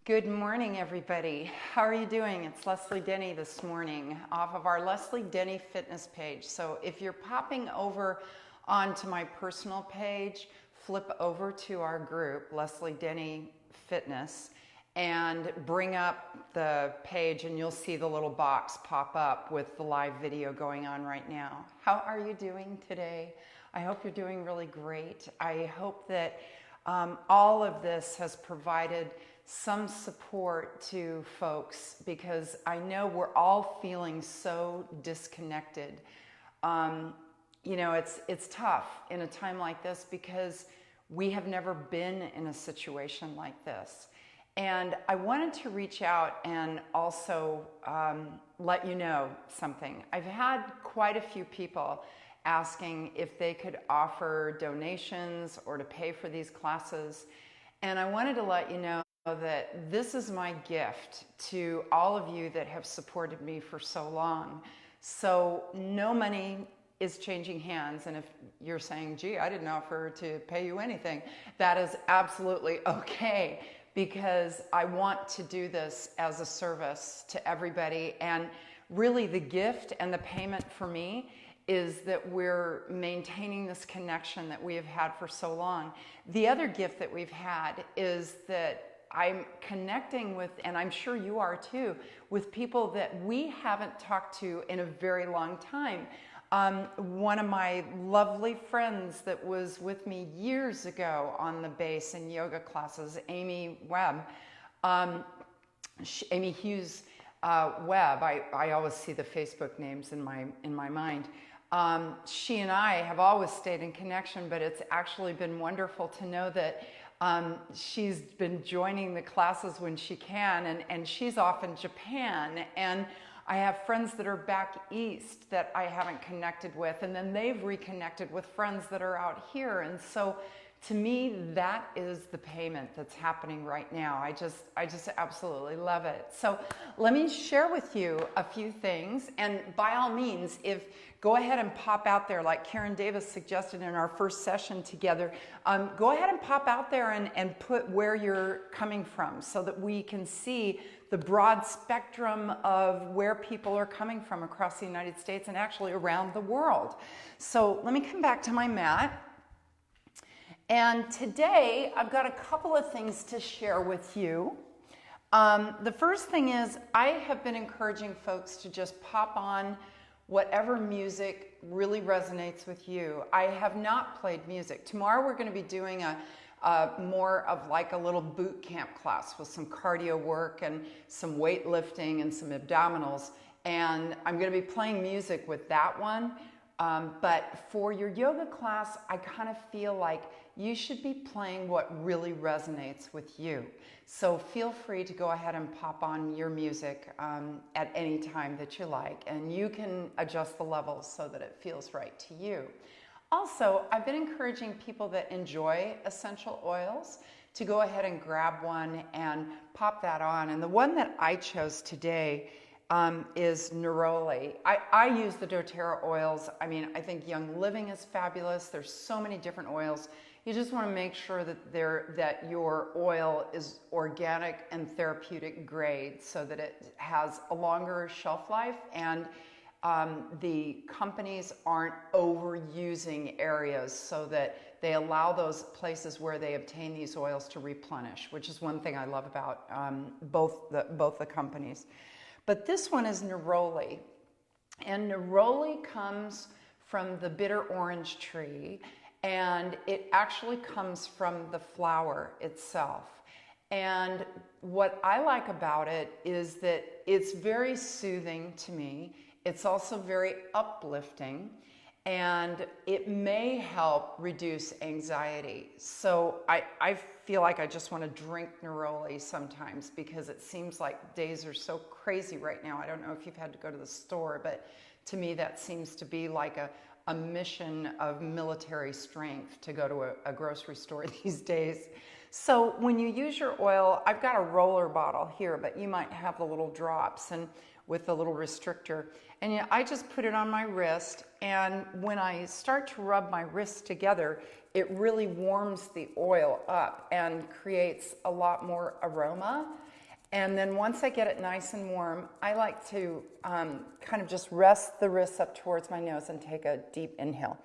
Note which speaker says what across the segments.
Speaker 1: Good morning, everybody. How are you doing? It's Leslie Denny this morning off of our Leslie Denny fitness page. So if you're popping over onto my personal page, flip over to our group, Leslie Denny Fitness, and bring up the page and you'll see the little box pop up with the live video going on right now. How are you doing today? I hope you're doing really great. I hope that all of this has provided some support to folks because I know we're all feeling so disconnected. It's tough in a time like this because we have never been in a situation like this. And I wanted to reach out and also let you know something. I've had quite a few people asking if they could offer donations or to pay for these classes. And I wanted to let you know that this is my gift to all of you that have supported me for so long. So no money is changing hands. And if you're saying, gee, I didn't offer to pay you anything, that is absolutely okay, because I want to do this as a service to everybody. And really the gift and the payment for me is that we're maintaining this connection that we have had for so long. The other gift that we've had is that I'm connecting with, and I'm sure you are too, with people that we haven't talked to in a very long time. One of my lovely friends that was with me years ago on the base in yoga classes, Amy Webb, Amy Hughes Webb. I always see the Facebook names in my mind. She and I have always stayed in connection, but it's actually been wonderful to know that she's been joining the classes when she can, and she's off in Japan, and I have friends that are back east that I haven't connected with, and then they've reconnected with friends that are out here. And so to me, that is the payment that's happening right now. I just absolutely love it. So let me share with you a few things, and by all means, go ahead and pop out there like Karen Davis suggested in our first session together. Go ahead and pop out there and put where you're coming from so that we can see the broad spectrum of where people are coming from across the United States and actually around the world. So let me come back to my mat. And today I've got a couple of things to share with you. The first thing is I have been encouraging folks to just pop on whatever music really resonates with you. I have not played music. Tomorrow we're going to be doing a more of like a little boot camp class with some cardio work and some weightlifting and some abdominals. And I'm going to be playing music with that one. But for your yoga class, I kind of feel like you should be playing what really resonates with you. So feel free to go ahead and pop on your music at any time that you like, and you can adjust the levels so that it feels right to you. Also, I've been encouraging people that enjoy essential oils to go ahead and grab one and pop that on. And the one that I chose today is Neroli. I use the doTERRA oils. I mean, I think Young Living is fabulous. There's so many different oils. You just want to make sure that your oil is organic and therapeutic grade so that it has a longer shelf life, and the companies aren't overusing areas so that they allow those places where they obtain these oils to replenish, which is one thing I love about both the companies. But this one is Neroli, and Neroli comes from the bitter orange tree, and it actually comes from the flower itself. And what I like about it is that it's very soothing to me. It's also very uplifting, and it may help reduce anxiety. So I feel like I just want to drink Neroli sometimes because it seems like days are so crazy right now. I don't know if you've had to go to the store, but to me that seems to be like a mission of military strength to go to a grocery store these days. So when you use your oil, I've got a roller bottle here, but you might have the little drops and with the little restrictor. And I just put it on my wrist, and when I start to rub my wrists together, it really warms the oil up and creates a lot more aroma. And then once I get it nice and warm, I like to kind of just rest the wrists up towards my nose and take a deep inhale.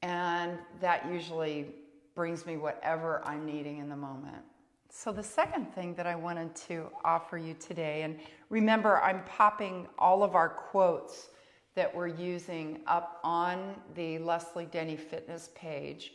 Speaker 1: And that usually brings me whatever I'm needing in the moment. So the second thing that I wanted to offer you today, and remember, I'm popping all of our quotes that we're using up on the Leslie Denny Fitness page.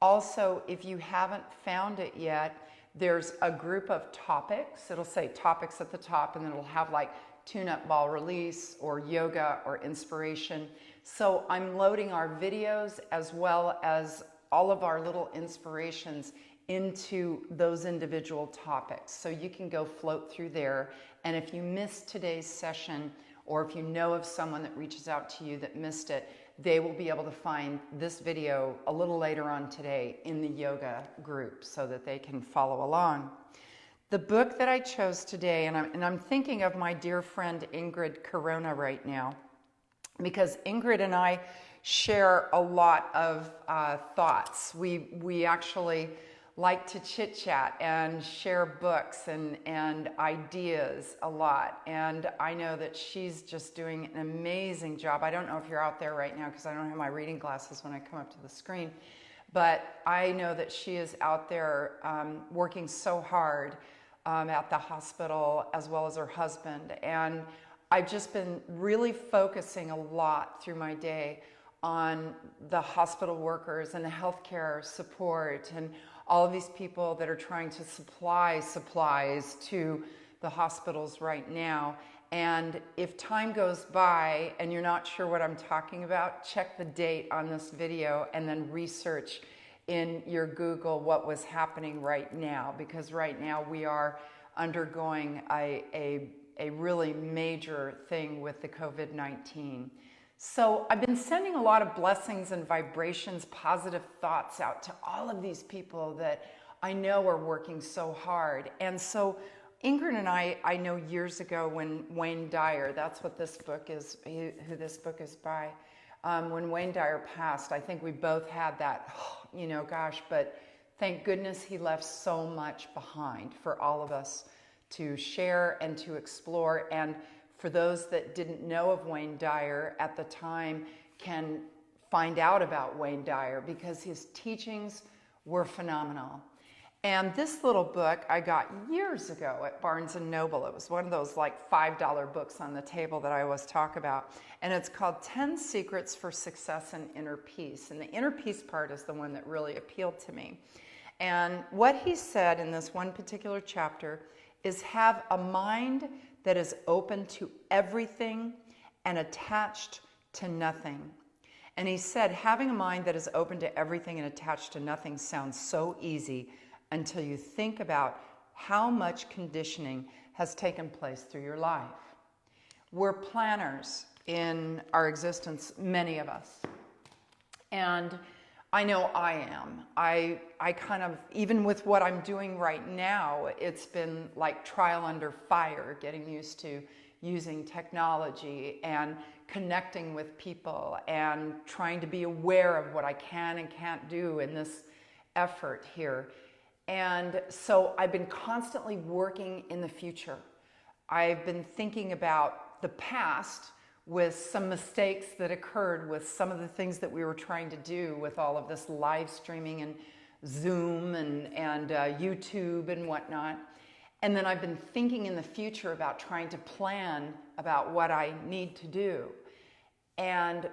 Speaker 1: Also, if you haven't found it yet, there's a group of topics. It'll say topics at the top, and then it'll have like tune-up ball release or yoga or inspiration. So I'm loading our videos as well as all of our little inspirations into those individual topics. So you can go float through there. And if you missed today's session, or if you know of someone that reaches out to you that missed it, they will be able to find this video a little later on today in the yoga group so that they can follow along. The book that I chose today, and I'm thinking of my dear friend Ingrid Corona right now, because Ingrid and I share a lot of thoughts. We actually like to chit chat and share books and ideas a lot. And I know that she's just doing an amazing job. I don't know if you're out there right now because I don't have my reading glasses when I come up to the screen, but I know that she is out there working so hard at the hospital as well as her husband. And I've just been really focusing a lot through my day on the hospital workers and the healthcare support and all of these people that are trying to supply supplies to the hospitals right now. And if time goes by and you're not sure what I'm talking about, check the date on this video and then research in your Google what was happening right now, because right now we are undergoing a really major thing with the COVID-19. So I've been sending a lot of blessings and vibrations, positive thoughts out to all of these people that I know are working so hard. And so Ingrid and I know years ago when Wayne Dyer, that's what this book is, who this book is by, when Wayne Dyer passed, I think we both had that, gosh, but thank goodness he left so much behind for all of us to share and to explore. And for those that didn't know of Wayne Dyer at the time, can find out about Wayne Dyer because his teachings were phenomenal. And this little book I got years ago at Barnes & Noble. It was one of those like $5 books on the table that I always talk about. And it's called 10 Secrets for Success and Inner Peace. And the inner peace part is the one that really appealed to me. And what he said in this one particular chapter is have a mind that is open to everything and attached to nothing. And he said, having a mind that is open to everything and attached to nothing sounds so easy until you think about how much conditioning has taken place through your life. We're planners in our existence, many of us. And I know I am. I kind of, even with what I'm doing right now, it's been like trial under fire, getting used to using technology and connecting with people and trying to be aware of what I can and can't do in this effort here. And so I've been constantly working in the future. I've been thinking about the past with some mistakes that occurred with some of the things that we were trying to do with all of this live streaming and Zoom and YouTube and whatnot. And then I've been thinking in the future about trying to plan about what I need to do. And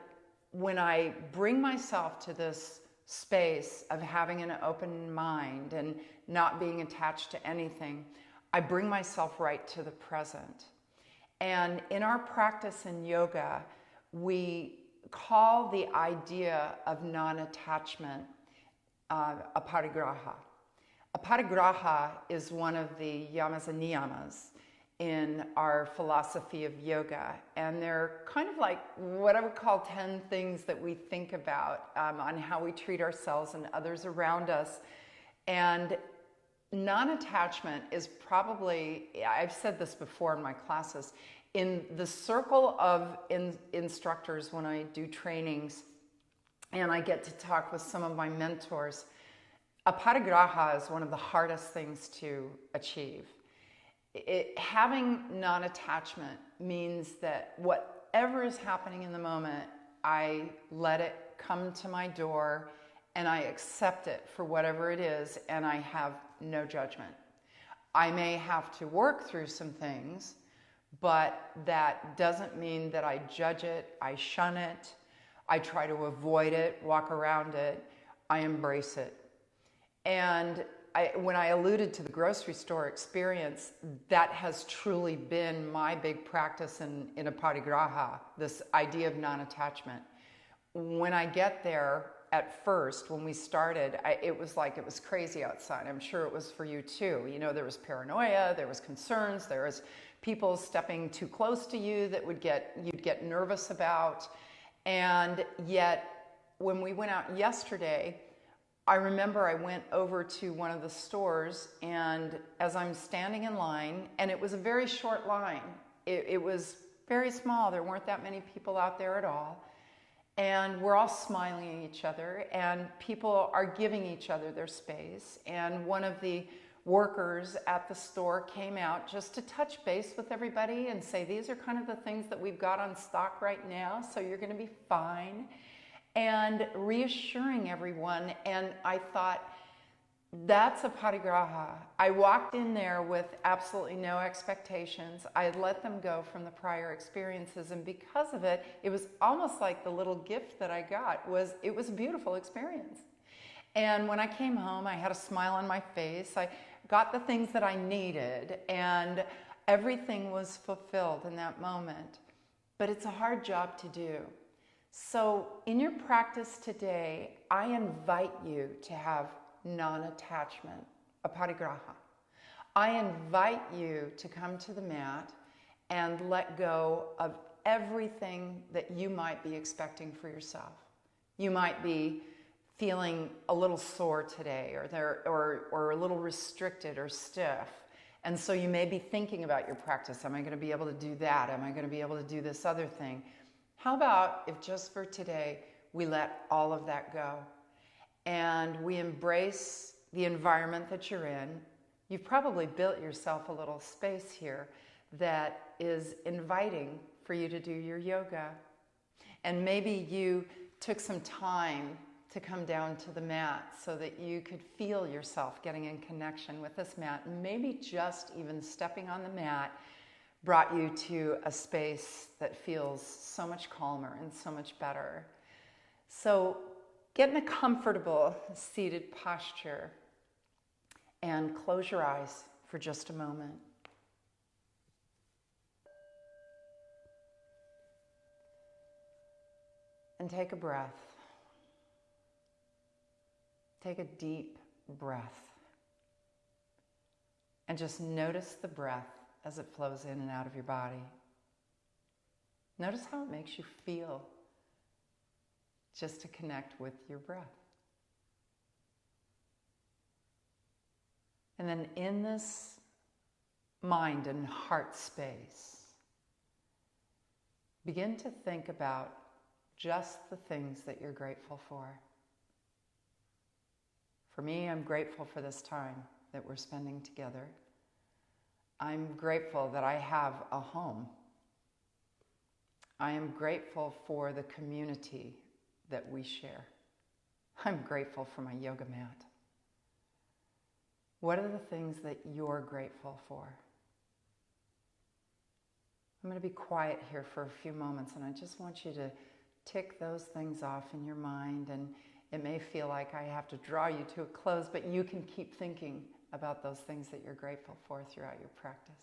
Speaker 1: when I bring myself to this space of having an open mind and not being attached to anything, I bring myself right to the present. And in our practice in yoga, we call the idea of non-attachment aparigraha. Aparigraha is one of the yamas and niyamas in our philosophy of yoga. And they're kind of like what I would call 10 things that we think about on how we treat ourselves and others around us. And non-attachment is probably, I've said this before in my classes, in the circle of instructors when I do trainings and I get to talk with some of my mentors, aparigraha is one of the hardest things to achieve. Having non-attachment means that whatever is happening in the moment, I let it come to my door and I accept it for whatever it is, and I have no judgment. I may have to work through some things, but that doesn't mean that I judge it, I shun it, I try to avoid it, walk around it, I embrace it. And when I alluded to the grocery store experience, that has truly been my big practice in Aparigraha, this idea of non-attachment. When I get there, at first, when we started, it was like it was crazy outside. I'm sure it was for you too. You know, there was paranoia, there was concerns, there was people stepping too close to you that you'd get nervous about. And yet, when we went out yesterday, I remember I went over to one of the stores, and as I'm standing in line, and it was a very short line. It was very small. There weren't that many people out there at all. And we're all smiling at each other, and people are giving each other their space. And one of the workers at the store came out just to touch base with everybody and say, these are kind of the things that we've got on stock right now, so you're going to be fine. And reassuring everyone. And I thought, that's Aparigraha. I walked in there with absolutely no expectations. I let them go from the prior experiences, and because of it, it was almost like the little gift that I got it was a beautiful experience. And when I came home, I had a smile on my face. I got the things that I needed, and everything was fulfilled in that moment. But it's a hard job to do. So in your practice today, I invite you to have non-attachment, Aparigraha. I invite you to come to the mat and let go of everything that you might be expecting for yourself. You might be feeling a little sore today, or a little restricted or stiff. And so you may be thinking about your practice. Am I going to be able to do that? Am I going to be able to do this other thing? How about if just for today, we let all of that go? And we embrace the environment that you're in. You've probably built yourself a little space here that is inviting for you to do your yoga. And maybe you took some time to come down to the mat so that you could feel yourself getting in connection with this mat. And maybe just even stepping on the mat brought you to a space that feels so much calmer and so much better. So get in a comfortable seated posture and close your eyes for just a moment. And take a breath. Take a deep breath. And just notice the breath as it flows in and out of your body. Notice how it makes you feel just to connect with your breath. And then in this mind and heart space, begin to think about just the things that you're grateful for. For me, I'm grateful for this time that we're spending together. I'm grateful that I have a home. I am grateful for the community that we share. I'm grateful for my yoga mat. What are the things that you're grateful for? I'm going to be quiet here for a few moments, and I just want you to tick those things off in your mind, and it may feel like I have to draw you to a close, but you can keep thinking about those things that you're grateful for throughout your practice.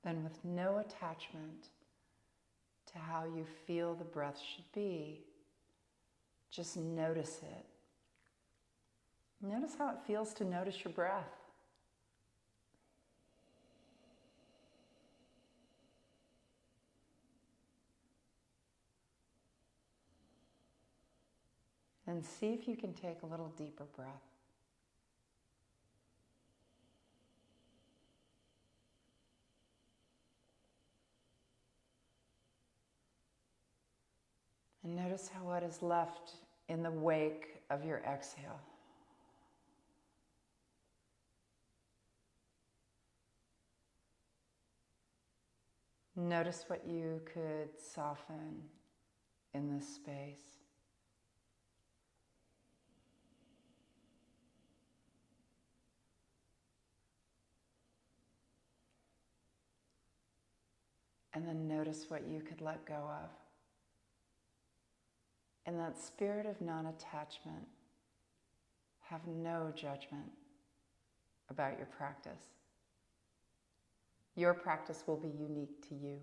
Speaker 1: Then, with no attachment to how you feel the breath should be, just notice it. Notice how it feels to notice your breath. And see if you can take a little deeper breath. And notice how what is left in the wake of your exhale. Notice what you could soften in this space. And then notice what you could let go of. In that spirit of non-attachment, have no judgment about your practice. Your practice will be unique to you.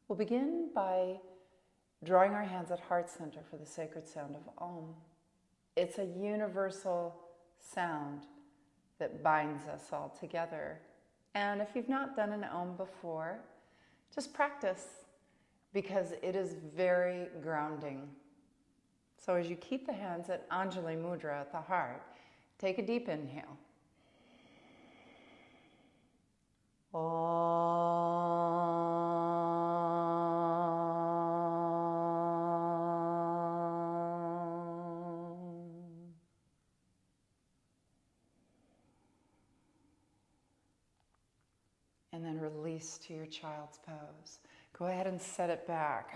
Speaker 1: We'll begin by drawing our hands at heart center for the sacred sound of Om. It's a universal sound that binds us all together. And if you've not done an Om before, just practice, because it is very grounding. So as you keep the hands at Anjali Mudra at the heart, take a deep inhale. And then release to your child's pose. Go ahead and set it back.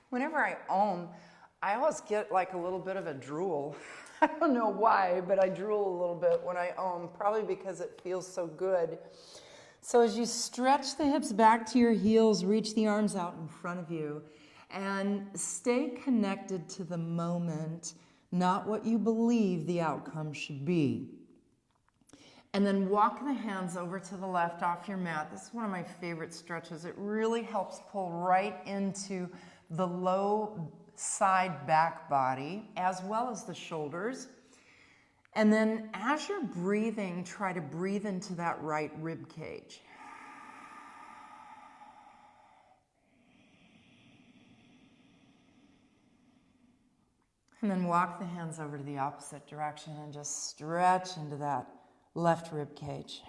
Speaker 1: Whenever I Om, I always get like a little bit of a drool. I don't know why, but I drool a little bit when I Om, probably because it feels so good. So as you stretch the hips back to your heels, reach the arms out in front of you, and stay connected to the moment, not what you believe the outcome should be. And then walk the hands over to the left off your mat. This is one of my favorite stretches. It really helps pull right into the low side back body, as well as the shoulders. And then as you're breathing, try to breathe into that right rib cage. And then walk the hands over to the opposite direction and just stretch into that left rib cage.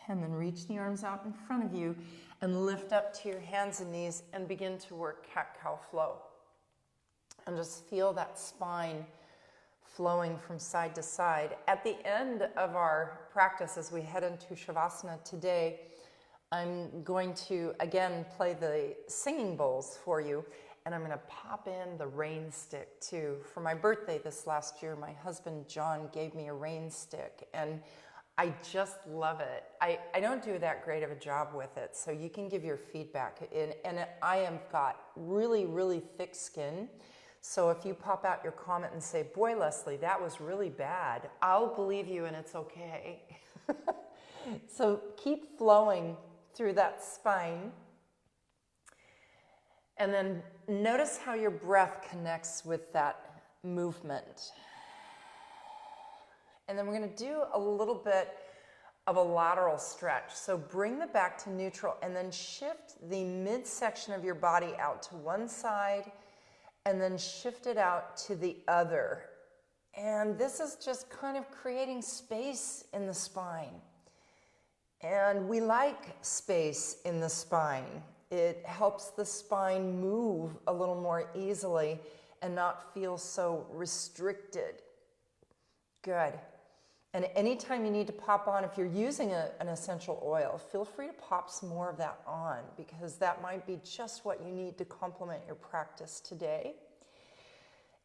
Speaker 1: And then reach the arms out in front of you and lift up to your hands and knees and begin to work cat-cow flow. And just feel that spine flowing from side to side. At the end of our practice, as we head into Shavasana today, I'm going to, again, play the singing bowls for you, and I'm going to pop in the rain stick, too. For my birthday this last year, my husband, John, gave me a rain stick, and I just love it. I don't do that great of a job with it, so you can give your feedback. And I have got really, really thick skin, so if you pop out your comment and say, boy, Leslie, that was really bad, I'll believe you and it's okay. So keep flowing through that spine. And then notice how your breath connects with that movement. And then we're going to do a little bit of a lateral stretch. So bring the back to neutral and then shift the midsection of your body out to one side and then shift it out to the other. And this is just kind of creating space in the spine. And we like space in the spine. It helps the spine move a little more easily and not feel so restricted. Good. And anytime you need to pop on, if you're using an essential oil, feel free to pop some more of that on, because that might be just what you need to complement your practice today.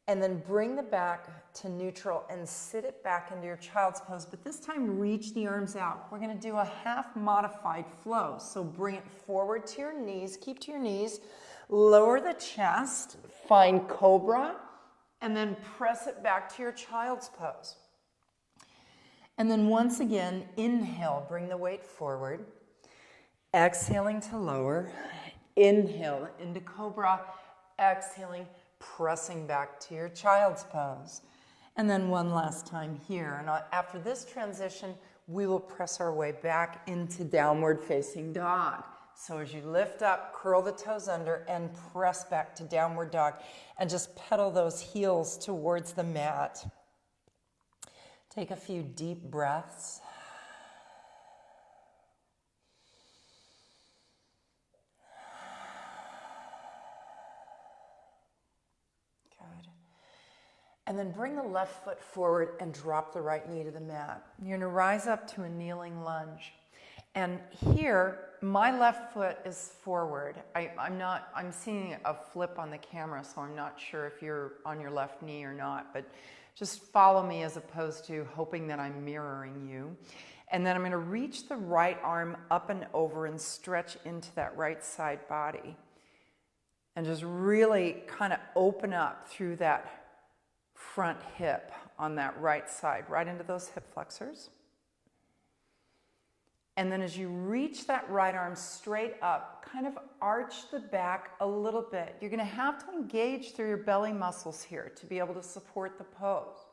Speaker 1: And then bring the back to neutral and sit it back into your child's pose, but this time reach the arms out. We're going to do a half modified flow. So bring it forward to your knees, keep to your knees, lower the chest, find cobra, and then press it back to your child's pose. And then once again, inhale, bring the weight forward. Exhaling to lower. Inhale into cobra. Exhaling, pressing back to your child's pose. And then one last time here. And after this transition, we will press our way back into downward facing dog. So as you lift up, curl the toes under and press back to downward dog and just pedal those heels towards the mat. Take a few deep breaths. Good. And then bring the left foot forward and drop the right knee to the mat. You're going to rise up to a kneeling lunge. And here, my left foot is forward. I'm seeing a flip on the camera, so I'm not sure if you're on your left knee or not, but just follow me as opposed to hoping that I'm mirroring you. And then I'm going to reach the right arm up and over and stretch into that right side body. And just really kind of open up through that front hip on that right side, right into those hip flexors. And then as you reach that right arm straight up, kind of arch the back a little bit. You're going to have to engage through your belly muscles here to be able to support the pose.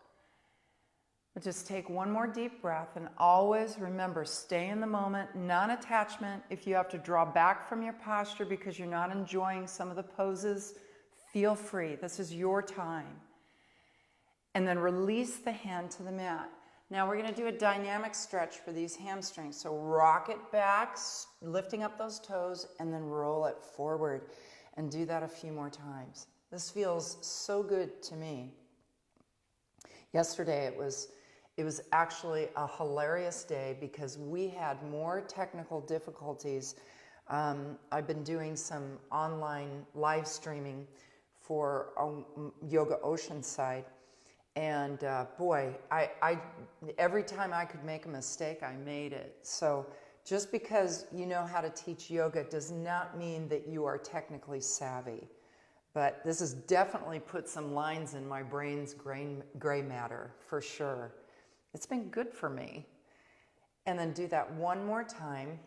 Speaker 1: But just take one more deep breath and always remember, stay in the moment, non-attachment. If you have to draw back from your posture because you're not enjoying some of the poses, feel free. This is your time. And then release the hand to the mat. Now we're going to do a dynamic stretch for these hamstrings. So rock it back, lifting up those toes, and then roll it forward. And do that a few more times. This feels so good to me. Yesterday it was actually a hilarious day because we had more technical difficulties. I've been doing some online live streaming for Yoga Oceanside. And boy, I every time I could make a mistake, I made it. So just because you know how to teach yoga does not mean that you are technically savvy. But this has definitely put some lines in my brain's gray matter, for sure. It's been good for me. And then do that one more time.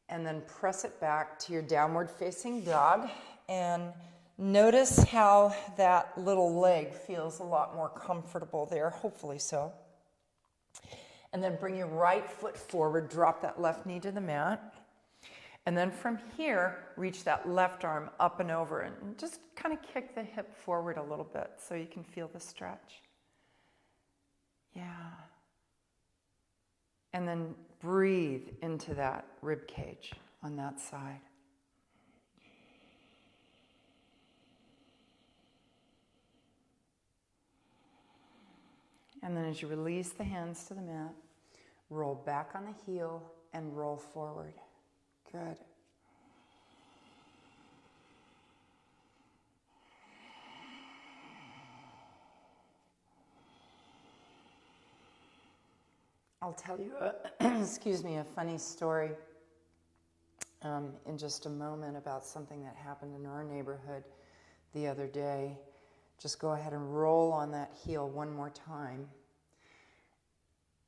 Speaker 1: And then press it back to your downward facing dog. And notice how that little leg feels a lot more comfortable there, hopefully so. And then bring your right foot forward, drop that left knee to the mat. And then from here, reach that left arm up and over and just kind of kick the hip forward a little bit so you can feel the stretch. Yeah. And then breathe into that rib cage on that side. And then as you release the hands to the mat, roll back on the heel and roll forward. Good. I'll tell you, excuse me, a funny story in just a moment about something that happened in our neighborhood the other day. Just go ahead and roll on that heel one more time.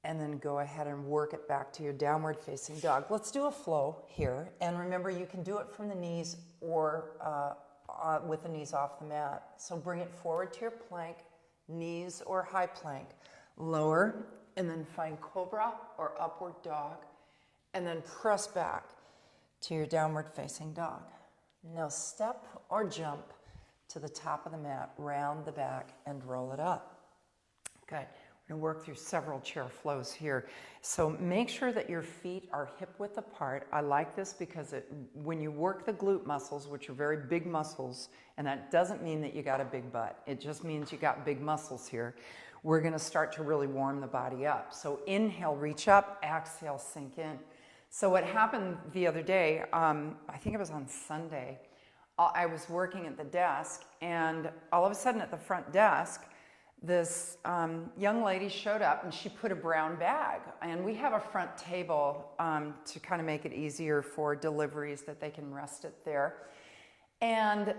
Speaker 1: And then go ahead and work it back to your downward facing dog. Let's do a flow here. And remember, you can do it from the knees or with the knees off the mat. So bring it forward to your plank, knees or high plank. Lower, and then find cobra or upward dog. And then press back to your downward facing dog. Now step or jump to the top of the mat, round the back, and roll it up. Good. We're going to work through several chair flows here. So make sure that your feet are hip width apart. I like this because when you work the glute muscles, which are very big muscles, and that doesn't mean that you got a big butt. It just means you got big muscles here. We're going to start to really warm the body up. So inhale, reach up, exhale, sink in. So what happened the other day, I think it was on Sunday, I was working at the desk, and all of a sudden at the front desk, this young lady showed up and she put a brown bag. And we have a front table to kind of make it easier for deliveries that they can rest it there. And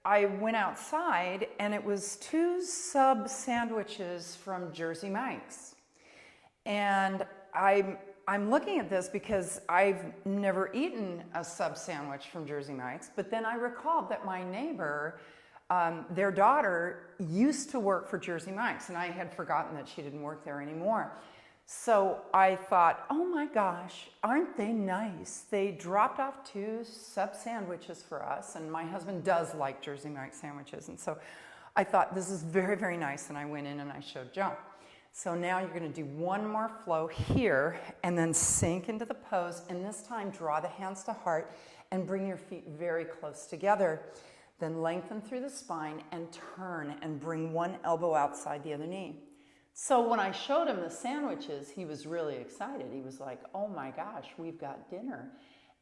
Speaker 1: I went outside and it was 2 sub sandwiches from Jersey Mike's. And I'm looking at this because I've never eaten a sub sandwich from Jersey Mike's, but then I recalled that my neighbor their daughter used to work for Jersey Mike's, and I had forgotten that she didn't work there anymore. So I thought, oh my gosh, aren't they nice? They dropped off 2 sub sandwiches for us, and my husband does like Jersey Mike's sandwiches, and so I thought this is very, very nice, and I went in and I showed Joan. So now you're going to do one more flow here, and then sink into the pose, and this time draw the hands to heart and bring your feet very close together. Then lengthen through the spine and turn and bring one elbow outside the other knee. So when I showed him the sandwiches, he was really excited. He was like, oh my gosh, we've got dinner.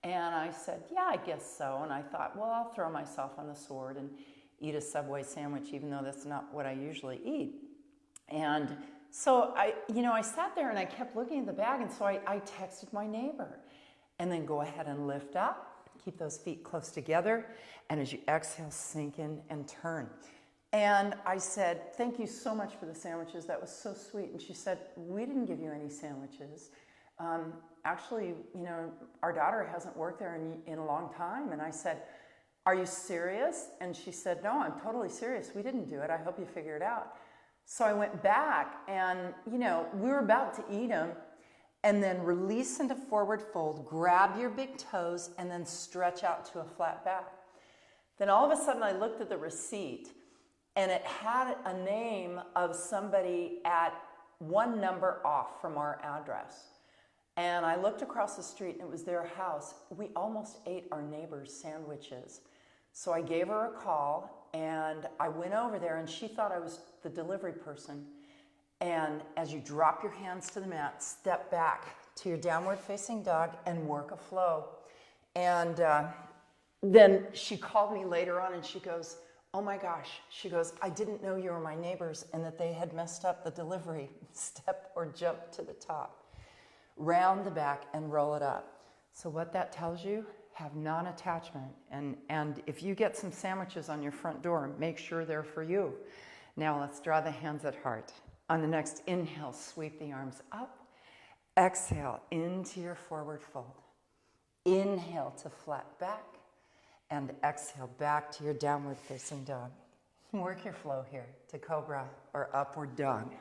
Speaker 1: And I said, yeah, I guess so. And I thought, well, I'll throw myself on the sword and eat a Subway sandwich, even though that's not what I usually eat. And so I sat there and I kept looking at the bag, and so I texted my neighbor. And then go ahead and lift up, keep those feet close together, and as you exhale, sink in and turn. And I said, thank you so much for the sandwiches. That was so sweet. And she said, we didn't give you any sandwiches. Actually, our daughter hasn't worked there in a long time. And I said, are you serious? And she said, no, I'm totally serious. We didn't do it. I hope you figure it out. So I went back and, we were about to eat them, and then release into forward fold, grab your big toes, and then stretch out to a flat back. Then all of a sudden I looked at the receipt, and it had a name of somebody at 1 number off from our address. And I looked across the street, and it was their house. We almost ate our neighbor's sandwiches. So I gave her a call, and I went over there, and she thought I was the delivery person. And as you drop your hands to the mat, step back to your downward facing dog and work a flow. And then she called me later on, and she goes, oh my gosh, she goes, I didn't know you were my neighbors and that they had messed up the delivery. Step or jump to the top. Round the back and roll it up. So what that tells you, have non-attachment. And if you get some sandwiches on your front door, make sure they're for you. Now let's draw the hands at heart. On the next inhale, sweep the arms up. Exhale into your forward fold. Inhale to flat back. And exhale back to your downward facing dog. Work your flow here to cobra or upward dog.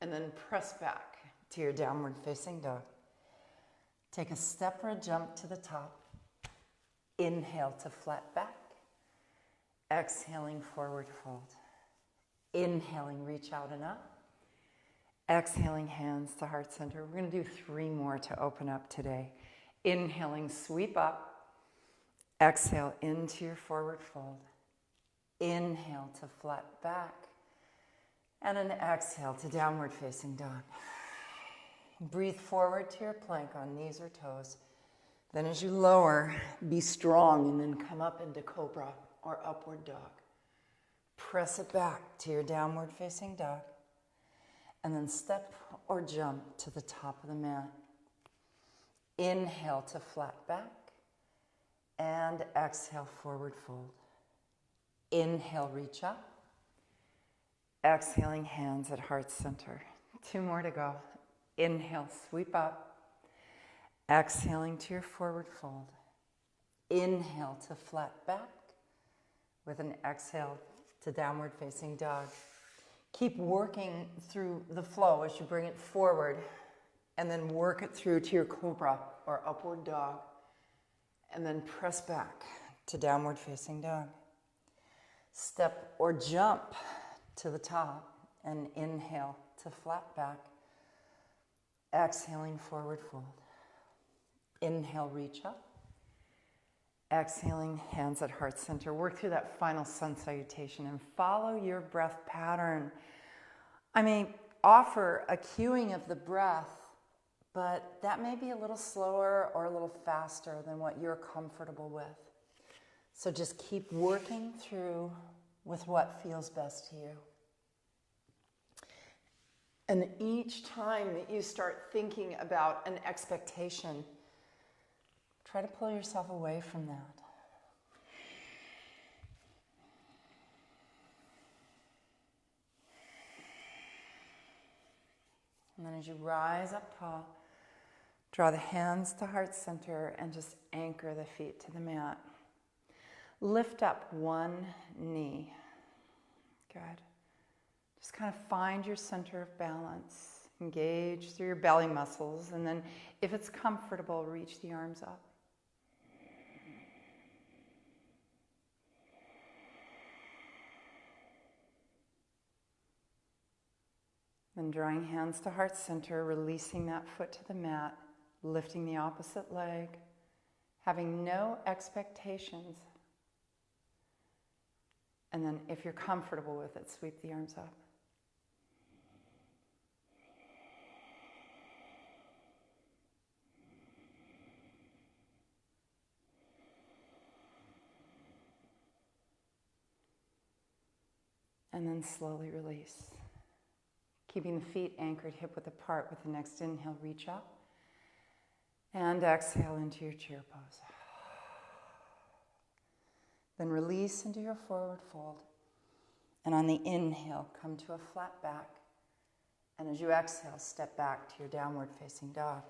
Speaker 1: And then press back to your downward facing dog. Take a step or a jump to the top. Inhale to flat back. Exhaling forward fold. Inhaling, reach out and up. Exhaling, hands to heart center. We're going to do 3 more to open up today. Inhaling, sweep up. Exhale into your forward fold. Inhale to flat back. And an exhale to downward facing dog. Breathe forward to your plank on knees or toes. Then as you lower, be strong and then come up into cobra or upward dog. Press it back to your downward facing dog. And then step or jump to the top of the mat. Inhale to flat back. And exhale, forward fold. Inhale, reach up. Exhaling, hands at heart center. 2 more to go. Inhale, sweep up. Exhaling to your forward fold. Inhale to flat back with an exhale to downward facing dog. Keep working through the flow as you bring it forward, and then work it through to your cobra or upward dog. And then press back to downward facing dog. Step or jump to the top and inhale to flat back. Exhaling, forward fold. Inhale, reach up. Exhaling, hands at heart center. Work through that final sun salutation and follow your breath pattern. I may offer a cueing of the breath, but that may be a little slower or a little faster than what you're comfortable with. So just keep working through with what feels best to you. And each time that you start thinking about an expectation, try to pull yourself away from that. And then as you rise up tall, draw the hands to heart center and just anchor the feet to the mat. Lift up one knee. Good. Just kind of find your center of balance. Engage through your belly muscles, and then if it's comfortable, reach the arms up. Then drawing hands to heart center, releasing that foot to the mat, lifting the opposite leg, having no expectations. And then if you're comfortable with it, sweep the arms up. And then slowly release. Keeping the feet anchored hip width apart. With the next inhale, reach up. And exhale into your chair pose. Then release into your forward fold. And on the inhale, come to a flat back. And as you exhale, step back to your downward facing dog.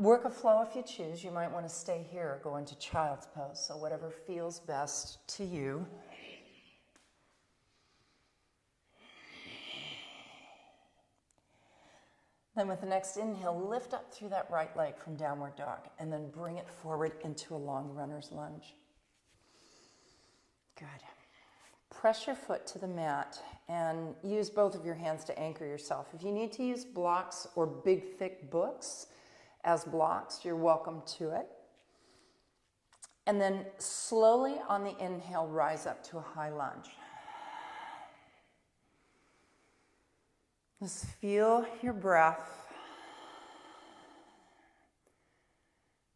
Speaker 1: Work a flow if you choose. You might want to stay here or go into child's pose. So whatever feels best to you. Then with the next inhale, lift up through that right leg from downward dog and then bring it forward into a long runner's lunge. Good. Press your foot to the mat and use both of your hands to anchor yourself. If you need to use blocks or big thick books as blocks, you're welcome to it. And then slowly on the inhale, rise up to a high lunge. Just feel your breath.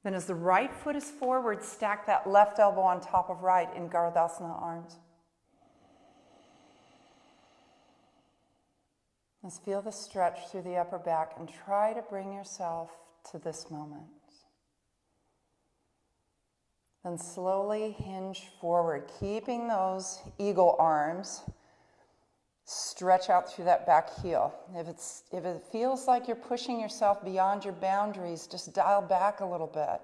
Speaker 1: Then as the right foot is forward, stack that left elbow on top of right in Garudasana arms. Just feel the stretch through the upper back and try to bring yourself to this moment. Then slowly hinge forward, keeping those eagle arms. Stretch out through that back heel. If it feels like you're pushing yourself beyond your boundaries, just dial back a little bit.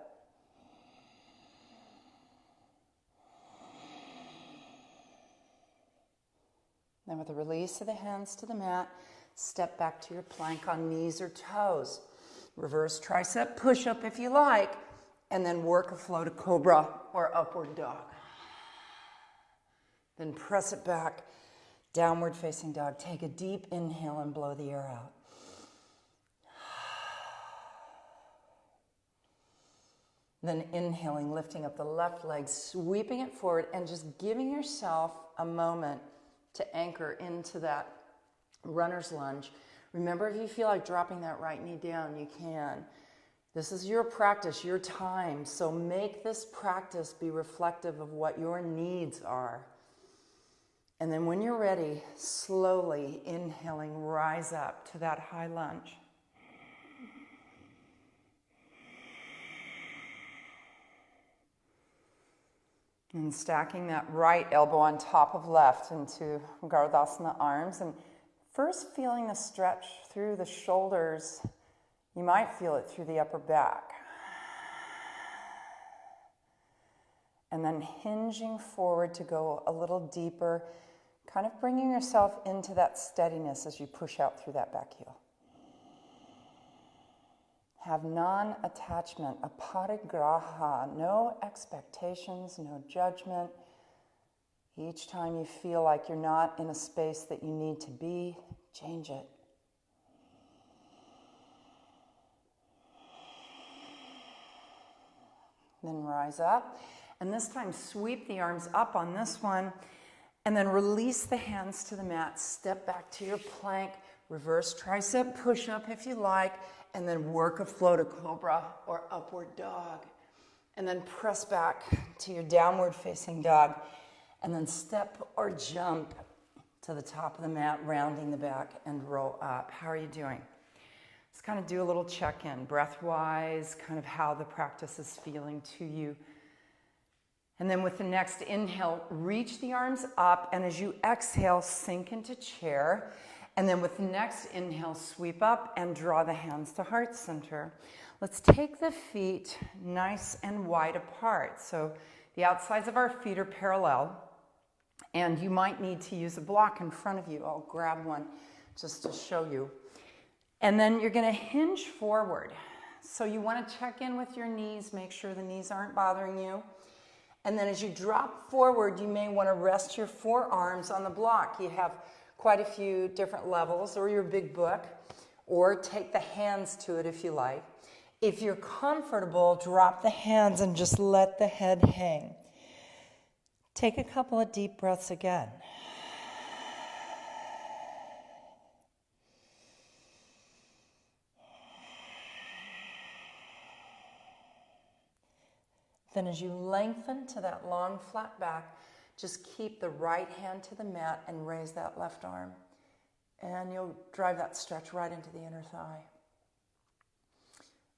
Speaker 1: Then with the release of the hands to the mat, step back to your plank on knees or toes. Reverse tricep push-up if you like, and then work a flow to cobra or upward dog. Then press it back. Downward facing dog. Take a deep inhale and blow the air out. Then inhaling, lifting up the left leg, sweeping it forward, and just giving yourself a moment to anchor into that runner's lunge. Remember, if you feel like dropping that right knee down, you can. This is your practice, your time, so make this practice be reflective of what your needs are. And then when you're ready, slowly inhaling, rise up to that high lunge. And stacking that right elbow on top of left into Garudasana arms. And first feeling the stretch through the shoulders. You might feel it through the upper back. And then hinging forward to go a little deeper, kind of bringing yourself into that steadiness as you push out through that back heel. Have non-attachment, aparigraha, no expectations, no judgment. Each time you feel like you're not in a space that you need to be, change it. Then rise up. And this time sweep the arms up on this one. And then release the hands to the mat. Step back to your plank. Reverse tricep push-up if you like. And then work a flow to cobra or upward dog. And then press back to your downward facing dog. And then step or jump to the top of the mat, rounding the back and roll up. How are you doing? Let's kind of do a little check-in, breath-wise, kind of how the practice is feeling to you. And then with the next inhale, reach the arms up, and as you exhale, sink into chair. And then with the next inhale, sweep up and draw the hands to heart center. Let's take the feet nice and wide apart. So The outsides of our feet are parallel, and you might need to use a block in front of you. I'll grab one just to show you. And then you're going to hinge forward. So you want to check in with your knees, make sure the knees aren't bothering you. And then as you drop forward, you may want to rest your forearms on the block. You have quite a few different levels, or your big book, or take the hands to it if you like. If you're comfortable, drop the hands and just let the head hang. Take a couple of deep breaths again. Then as you lengthen to that long flat back, just keep the right hand to the mat and raise that left arm. And you'll drive that stretch right into the inner thigh.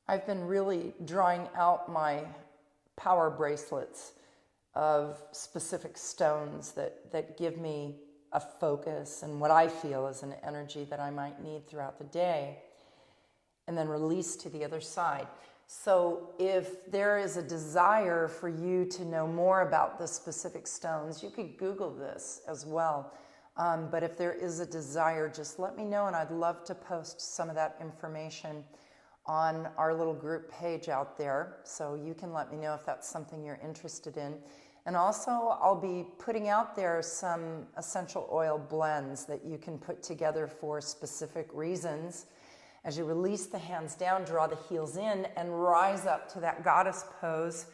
Speaker 1: I've been really drawing out my power bracelets of specific stones that give me a focus and what I feel is an energy that I might need throughout the day, and then release to the other side. So if there is a desire for you to know more about the specific stones, you could Google this as well. But if there is a desire, just let me know, and I'd love to post some of that information on our little group page out there. So you can let me know if that's something you're interested in. And also, I'll be putting out there some essential oil blends that you can put together for specific reasons. As you release the hands down, draw the heels in and rise up to that goddess pose.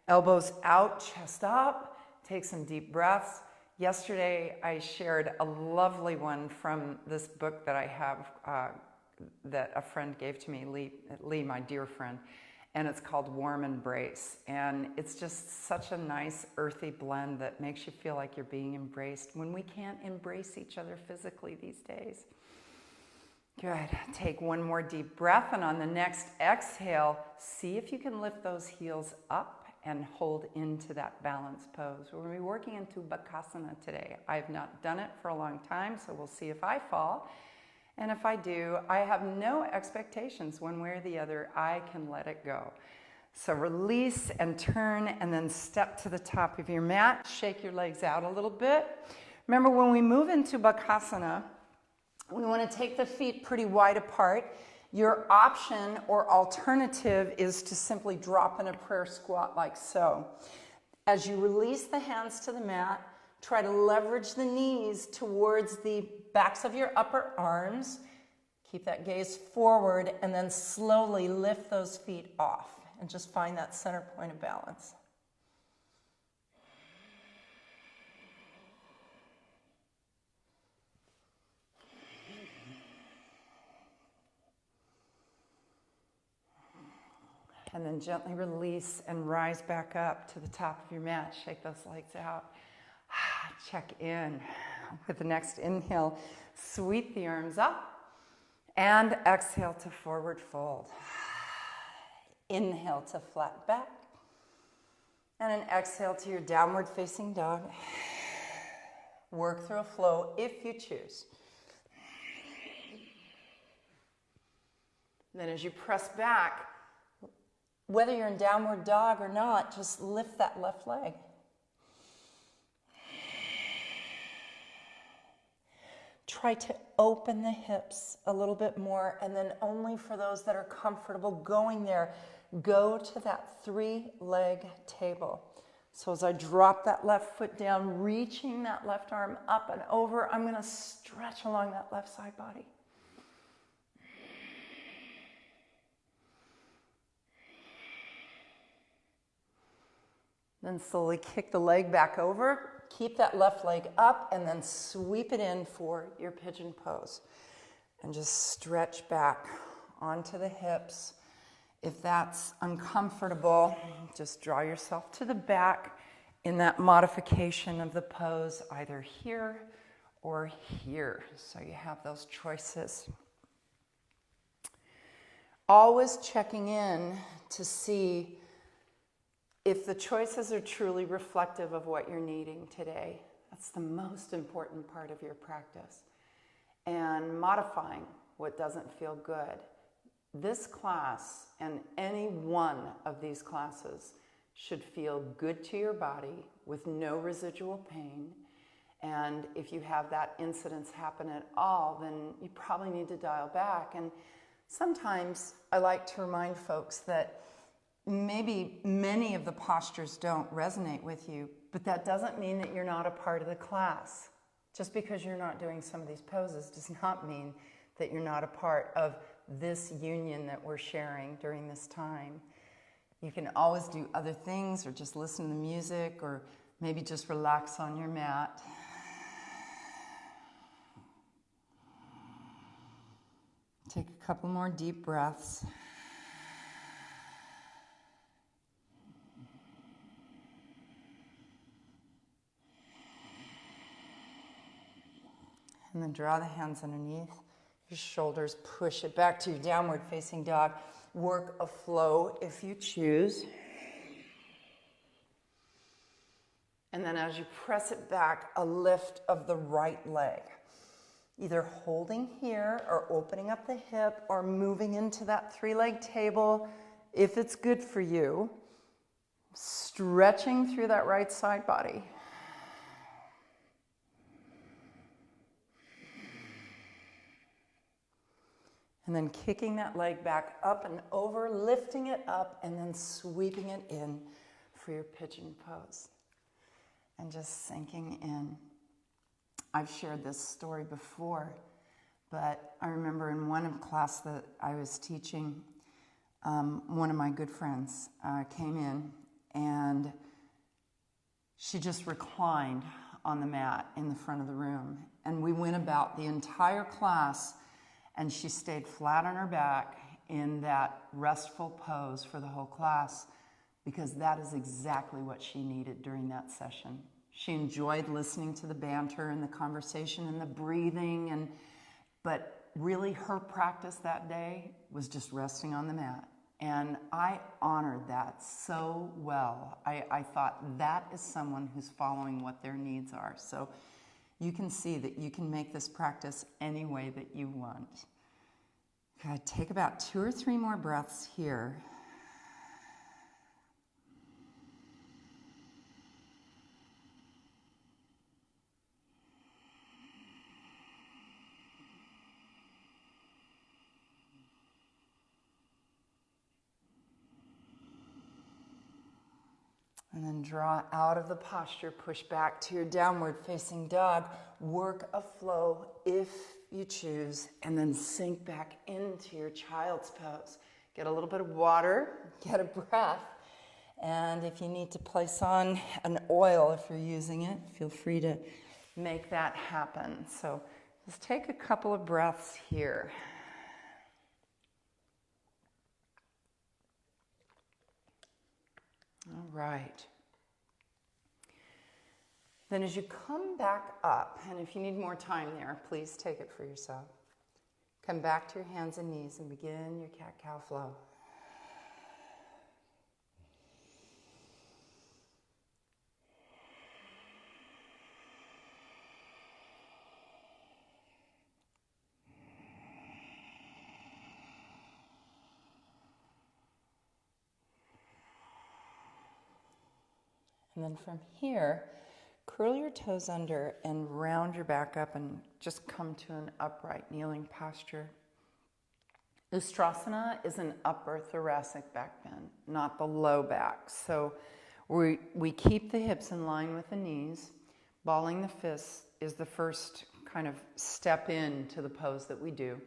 Speaker 1: Elbows out, chest up. Take some deep breaths. Yesterday, I shared a lovely one from this book that I have that a friend gave to me, Lee, my dear friend, and it's called Warm Embrace. And it's just such a nice earthy blend that makes you feel like you're being embraced when we can't embrace each other physically these days. Good. Take one more deep breath, and on the next exhale, see if you can lift those heels up and hold into that balanced pose. We're going to be working into Bakasana today. I have not done it for a long time, so we'll see if I fall. And if I do, I have no expectations one way or the other. I can let it go. So release and turn, and then step to the top of your mat. Shake your legs out a little bit. Remember, when we move into Bakasana, we want to take the feet pretty wide apart. Your option or alternative is to simply drop in a prayer squat like so. As you release the hands to the mat, try to leverage the knees towards the backs of your upper arms. Keep that gaze forward, and then slowly lift those feet off and just find that center point of balance. And then gently release and rise back up to the top of your mat. Shake those legs out. Check in with the next inhale. Sweep the arms up and exhale to forward fold. Inhale to flat back, and an exhale to your downward facing dog. Work through a flow if you choose. Then as you press back, whether you're in downward dog or not, just lift that left leg. Try to open the hips a little bit more, and then only for those that are comfortable going there, go to that 3-leg table. So as I drop that left foot down, reaching that left arm up and over, I'm going to stretch along that left side body. Then slowly kick the leg back over. Keep that left leg up, and then sweep it in for your pigeon pose. And just stretch back onto the hips. If that's uncomfortable, just draw yourself to the back in that modification of the pose, either here or here. So you have those choices. Always checking in to see if the choices are truly reflective of what you're needing today. That's the most important part of your practice. And modifying what doesn't feel good. This class and any one of these classes should feel good to your body with no residual pain. And if you have that incidence happen at all, then you probably need to dial back. And sometimes I like to remind folks that maybe many of the postures don't resonate with you, but that doesn't mean that you're not a part of the class. Just because you're not doing some of these poses does not mean that you're not a part of this union that we're sharing during this time. You can always do other things, or just listen to the music, or maybe just relax on your mat. Take a couple more deep breaths. And then draw the hands underneath your shoulders. Push it back to your downward facing dog. Work a flow if you choose. And then as you press it back, a lift of the right leg. Either holding here or opening up the hip or moving into that three-leg table if it's good for you. Stretching through that right side body. And then kicking that leg back up and over, lifting it up, and then sweeping it in for your pigeon pose. And just sinking in. I've shared this story before, but I remember in one of class that I was teaching, one of my good friends came in, and she just reclined on the mat in the front of the room. And we went about the entire class, and she stayed flat on her back in that restful pose for the whole class, because that is exactly what she needed during that session. She enjoyed listening to the banter and the conversation and the breathing, but really her practice that day was just resting on the mat. And I honored that so well. I thought that is someone who's following what their needs are. So you can see that you can make this practice any way that you want. Okay, take about 2 or 3 more breaths here. And then draw out of the posture, push back to your downward facing dog, work a flow if you choose, and then sink back into your child's pose. Get a little bit of water, get a breath, and if you need to place on an oil if you're using it, feel free to make that happen. So just take a couple of breaths here. All right. Then as you come back up, and if you need more time there, please take it for yourself. Come back to your hands and knees and begin your cat-cow flow. And then from here, curl your toes under and round your back up and just come to an upright kneeling posture. Ustrasana is an upper thoracic back bend, not the low back. So we keep the hips in line with the knees. Balling the fists is the first kind of step into the pose that we do.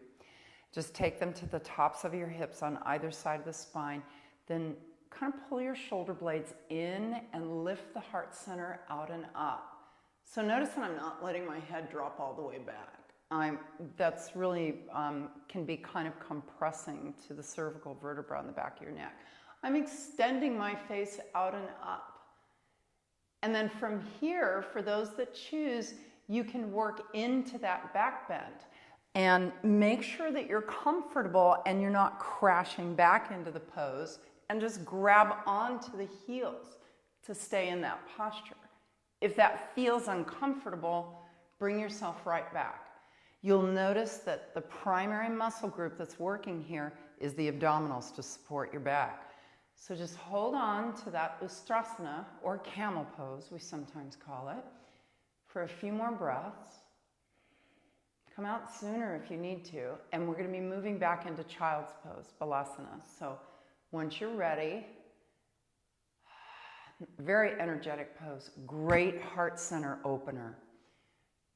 Speaker 1: Just take them to the tops of your hips on either side of the spine. Then kind of pull your shoulder blades in and lift the heart center out and up. So notice that I'm not letting my head drop all the way back. That's really can be kind of compressing to the cervical vertebra on the back of your neck. I'm extending my face out and up. And then from here, for those that choose, you can work into that back bend. And make sure that you're comfortable and you're not crashing back into the pose, and just grab onto the heels to stay in that posture. If that feels uncomfortable, bring yourself right back. You'll notice that the primary muscle group that's working here is the abdominals to support your back. So just hold on to that Ustrasana, or camel pose, we sometimes call it, for a few more breaths. Come out sooner if you need to. And we're going to be moving back into child's pose, Balasana. So once you're ready, very energetic pose, great heart center opener.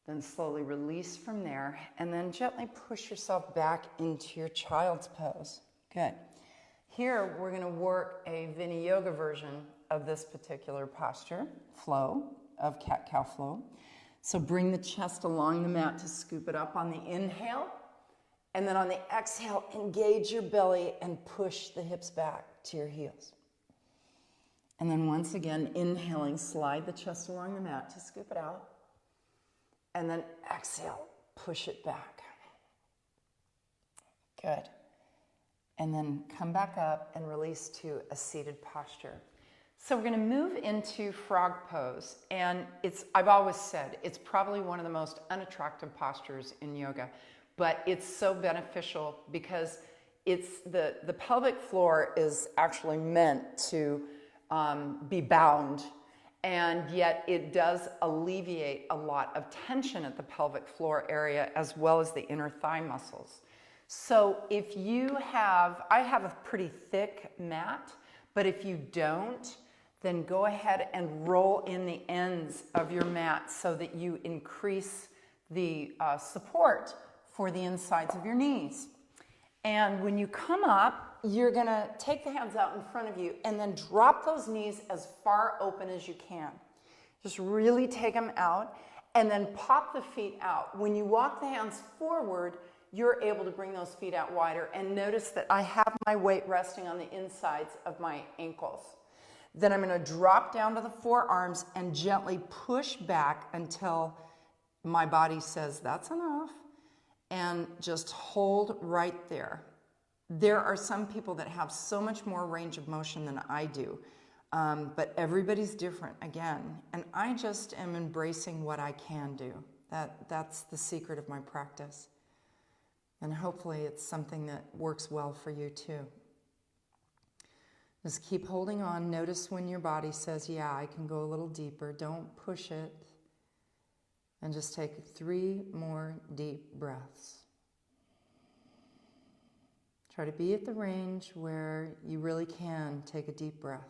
Speaker 1: Then slowly release from there, and then gently push yourself back into your child's pose. Good. Here, we're going to work a Vinyasa version of this particular posture, flow, of cat-cow flow. So bring the chest along the mat to scoop it up on the inhale, and then on the exhale, engage your belly and push the hips back to your heels. And then once again, inhaling, slide the chest along the mat to scoop it out. And then exhale, push it back. Good. And then come back up and release to a seated posture. So we're going to move into frog pose. And I've always said, it's probably one of the most unattractive postures in yoga. But it's so beneficial because the pelvic floor is actually meant to be bound. And yet it does alleviate a lot of tension at the pelvic floor area as well as the inner thigh muscles. So if I have a pretty thick mat, but if you don't, then go ahead and roll in the ends of your mat so that you increase the support for the insides of your knees. And when you come up, you're going to take the hands out in front of you and then drop those knees as far open as you can. Just really take them out and then pop the feet out. When you walk the hands forward, you're able to bring those feet out wider, and notice that I have my weight resting on the insides of my ankles. Then I'm going to drop down to the forearms and gently push back until my body says that's enough, and just hold right there. There are some people that have so much more range of motion than I do, but everybody's different again, and I just am embracing what I can do. That's the secret of my practice. And hopefully it's something that works well for you too. Just keep holding on. Notice when your body says, yeah, I can go a little deeper. Don't push it. And just take 3 more deep breaths. Try to be at the range where you really can take a deep breath.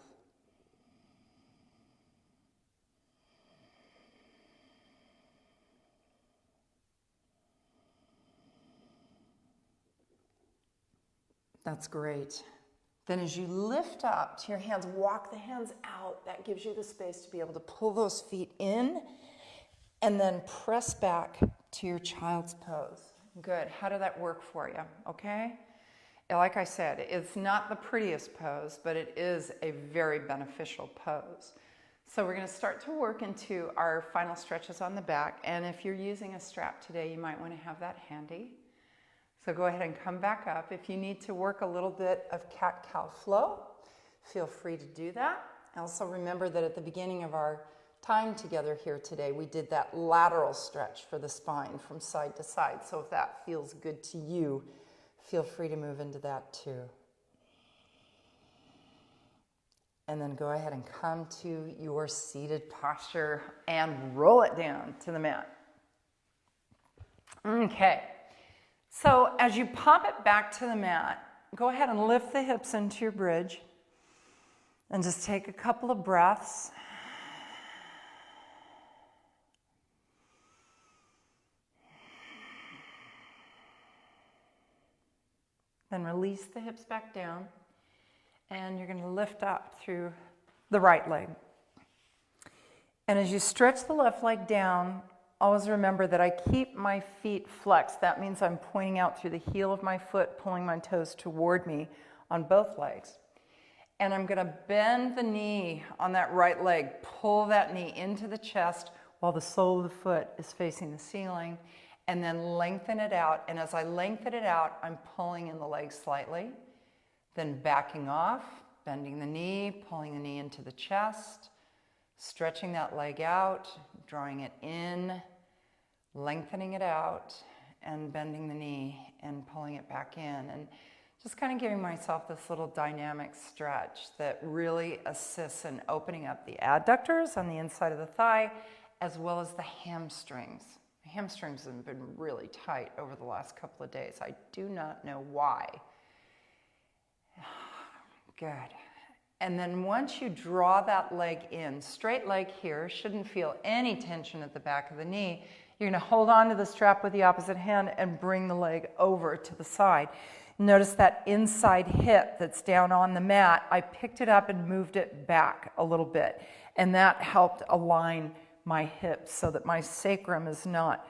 Speaker 1: That's great. Then as you lift up to your hands, walk the hands out. That gives you the space to be able to pull those feet in and then press back to your child's pose. Good. How did that work for you? Okay? Like I said, it's not the prettiest pose, but it is a very beneficial pose. So we're going to start to work into our final stretches on the back. And if you're using a strap today, you might want to have that handy. So go ahead and come back up. If you need to work a little bit of cat-cow flow, feel free to do that. Also remember that at the beginning of our time together here today, we did that lateral stretch for the spine from side to side. So if that feels good to you, feel free to move into that too. And then go ahead and come to your seated posture and roll it down to the mat. Okay. So as you pop it back to the mat, go ahead and lift the hips into your bridge and just take a couple of breaths. Then release the hips back down, and you're going to lift up through the right leg. And as you stretch the left leg down, always remember that I keep my feet flexed. That means I'm pointing out through the heel of my foot, pulling my toes toward me on both legs. And I'm going to bend the knee on that right leg, pull that knee into the chest while the sole of the foot is facing the ceiling, and then lengthen it out. And as I lengthen it out, I'm pulling in the leg slightly, then backing off, bending the knee, pulling the knee into the chest, stretching that leg out, drawing it in, lengthening it out, and bending the knee and pulling it back in. And Just kind of giving myself this little dynamic stretch that really assists in opening up the adductors on the inside of the thigh, as well as the hamstrings. The hamstrings have been really tight over the last couple of days. I do not know why. Good. And then once you draw that leg in, straight leg here, shouldn't feel any tension at the back of the knee. You're going to hold on to the strap with the opposite hand and bring the leg over to the side. Notice that inside hip that's down on the mat. I picked it up and moved it back a little bit. And that helped align my hips so that my sacrum is not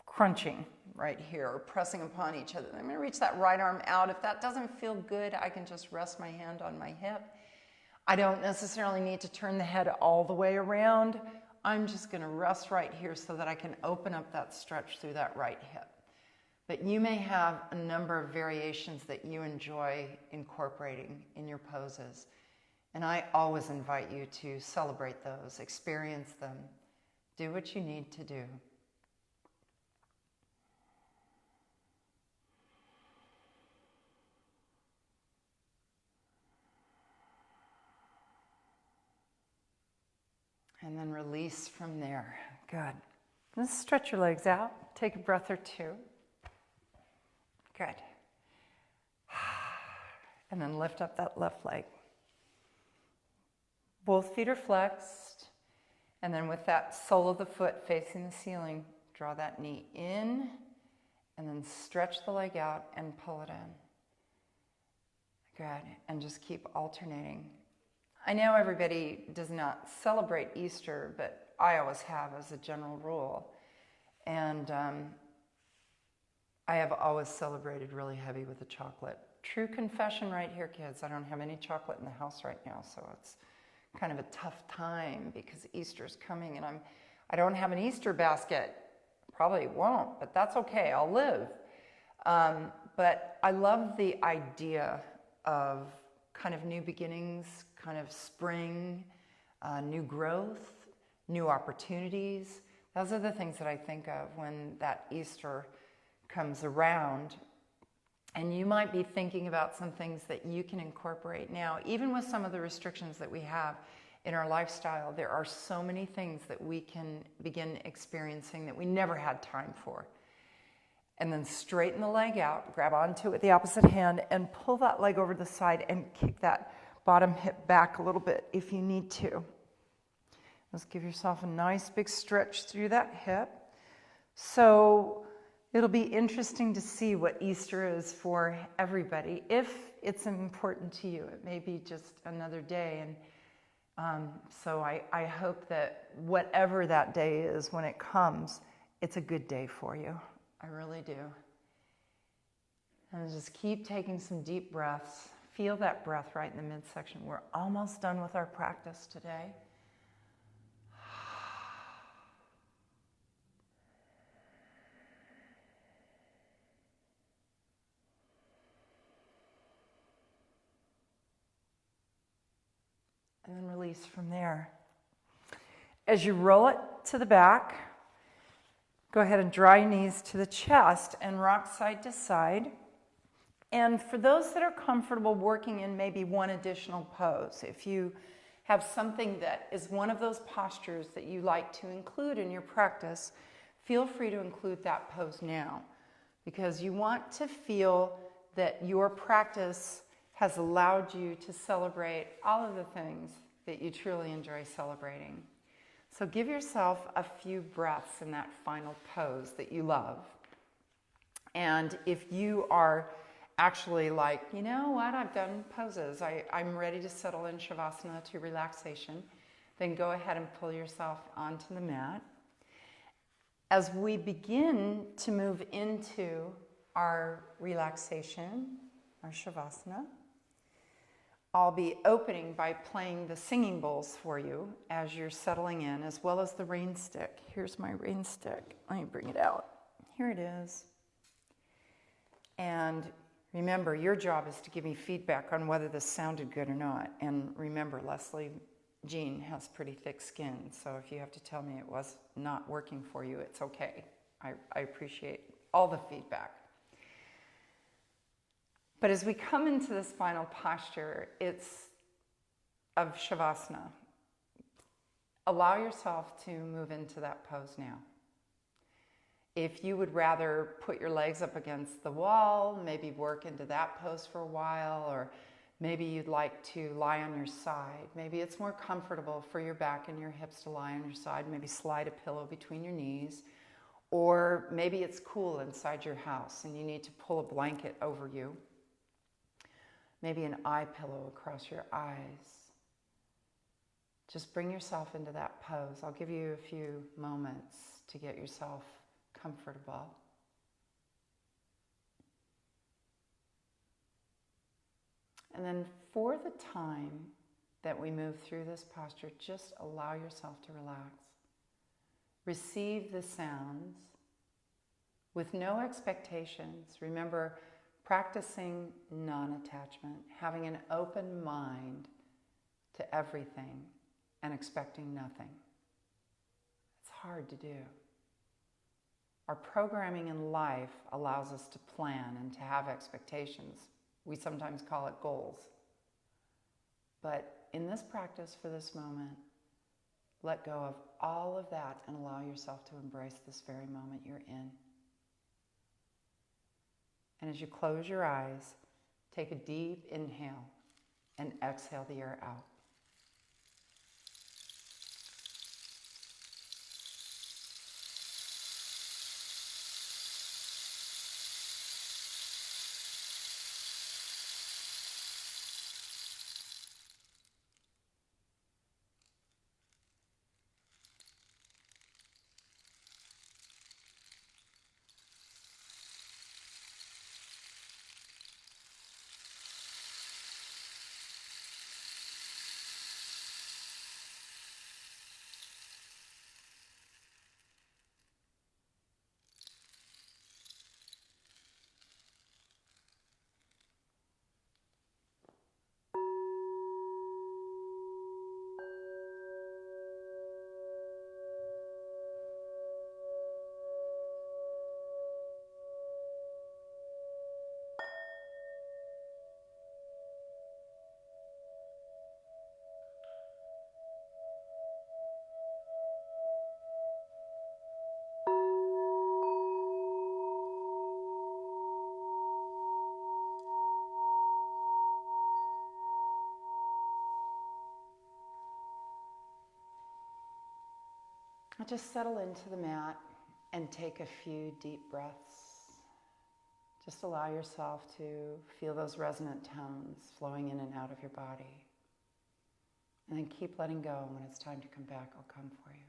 Speaker 1: crunching right here or pressing upon each other. I'm going to reach that right arm out. If that doesn't feel good, I can just rest my hand on my hip. I don't necessarily need to turn the head all the way around. I'm just going to rest right here so that I can open up that stretch through that right hip. But you may have a number of variations that you enjoy incorporating in your poses. And I always invite you to celebrate those, experience them, do what you need to do. And then release from there. Good. Let's stretch your legs out. Take a breath or two. Good. And then lift up that left leg. Both feet are flexed. And then with that sole of the foot facing the ceiling, draw that knee in and then stretch the leg out and pull it in. Good. And just keep alternating. I know everybody does not celebrate Easter, but I always have as a general rule. And I have always celebrated really heavy with the chocolate. True confession right here, kids. I don't have any chocolate in the house right now, so it's kind of a tough time because Easter's coming and I don't have an Easter basket. Probably won't, but that's okay. I'll live. But I love the idea of kind of new beginnings, kind of spring, new growth, new opportunities. Those are the things that I think of when that Easter comes around. And you might be thinking about some things that you can incorporate now. Even with some of the restrictions that we have in our lifestyle, there are so many things that we can begin experiencing that we never had time for. And then straighten the leg out, grab onto it with the opposite hand, and pull that leg over to the side and kick that bottom hip back a little bit if you need to. Let's give yourself a nice big stretch through that hip. So it'll be interesting to see what Easter is for everybody. If it's important to you, it may be just another day. And so I hope that whatever that day is when it comes, it's a good day for you. I really do. And just keep taking some deep breaths. Feel that breath right in the midsection. We're almost done with our practice today. And then release from there. As you roll it to the back, go ahead and draw your knees to the chest and rock side to side. And for those that are comfortable working in maybe one additional pose, if you have something that is one of those postures that you like to include in your practice, feel free to include that pose now, because you want to feel that your practice has allowed you to celebrate all of the things that you truly enjoy celebrating. So give yourself a few breaths in that final pose that you love. And if you are actually like, you know what, I've done poses, I'm ready to settle in Shavasana to relaxation, then go ahead and pull yourself onto the mat. As we begin to move into our relaxation, our Shavasana, I'll be opening by playing the singing bowls for you as you're settling in, as well as the rain stick. Here's my rain stick. Let me bring it out. Here it is. And remember, your job is to give me feedback on whether this sounded good or not. And remember, Leslie Jean has pretty thick skin, so if you have to tell me it was not working for you, it's okay. I appreciate all the feedback. But as we come into this final posture, it's of Shavasana. Allow yourself to move into that pose now. If you would rather put your legs up against the wall, maybe work into that pose for a while, or maybe you'd like to lie on your side. Maybe it's more comfortable for your back and your hips to lie on your side. Maybe slide a pillow between your knees. Or maybe it's cool inside your house and you need to pull a blanket over you. Maybe an eye pillow across your eyes. Just bring yourself into that pose. I'll give you a few moments to get yourself comfortable. And then for the time that we move through this posture, just allow yourself to relax. Receive the sounds with no expectations. Remember, practicing non-attachment, having an open mind to everything and expecting nothing. It's hard to do. Our programming in life allows us to plan and to have expectations. We sometimes call it goals. But in this practice for this moment, let go of all of that and allow yourself to embrace this very moment you're in. And as you close your eyes, take a deep inhale and exhale the air out. Just settle into the mat and take a few deep breaths. Just allow yourself to feel those resonant tones flowing in and out of your body. And then keep letting go. When it's time to come back, I'll come for you.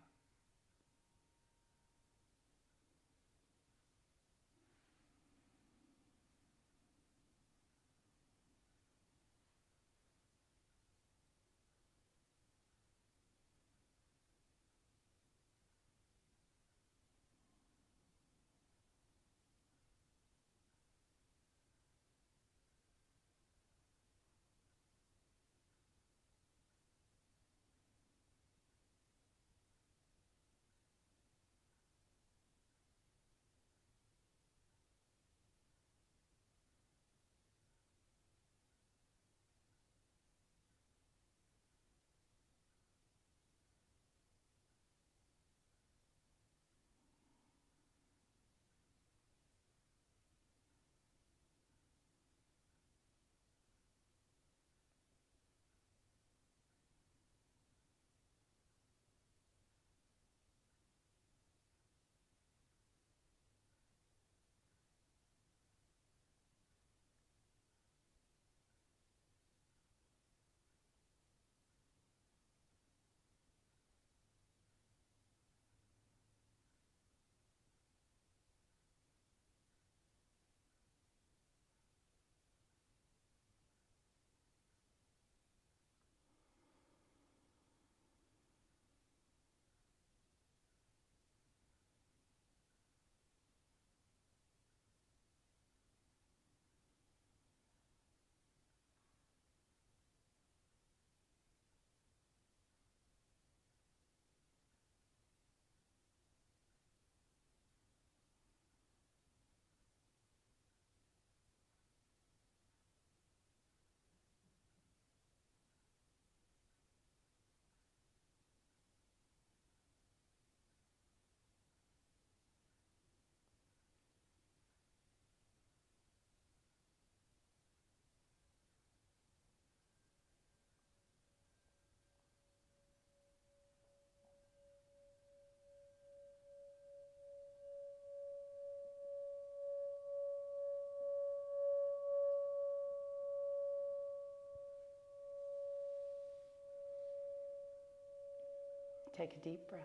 Speaker 1: Take a deep breath.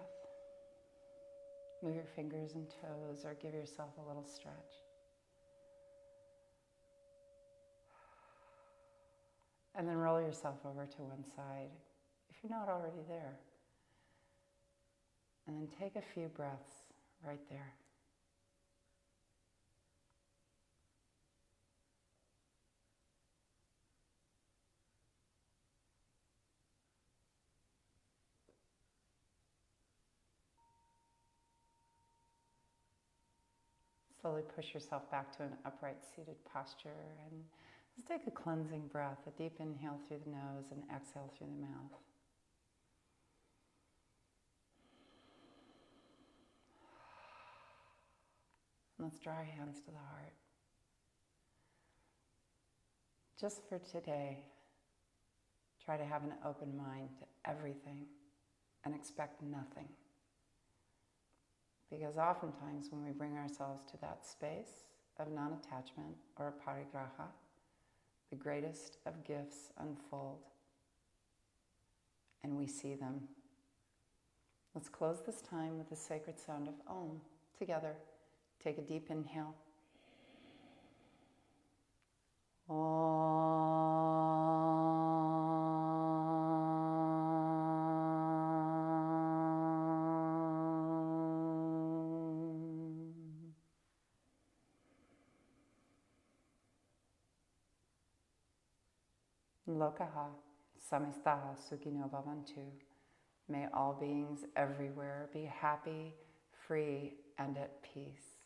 Speaker 1: Move your fingers and toes or give yourself a little stretch. And then roll yourself over to one side if you're not already there. And then take a few breaths right there. Slowly push yourself back to an upright seated posture and just take a cleansing breath, a deep inhale through the nose and exhale through the mouth. Let's draw our hands to the heart. Just for today, try to have an open mind to everything and expect nothing. Because oftentimes when we bring ourselves to that space of non-attachment or parigraha, the greatest of gifts unfold and we see them. Let's close this time with the sacred sound of Om together. Take a deep inhale. Lokaha, samistaha, sukhino bhavantu. May all beings everywhere be happy, free, and at peace.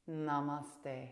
Speaker 1: Namaste.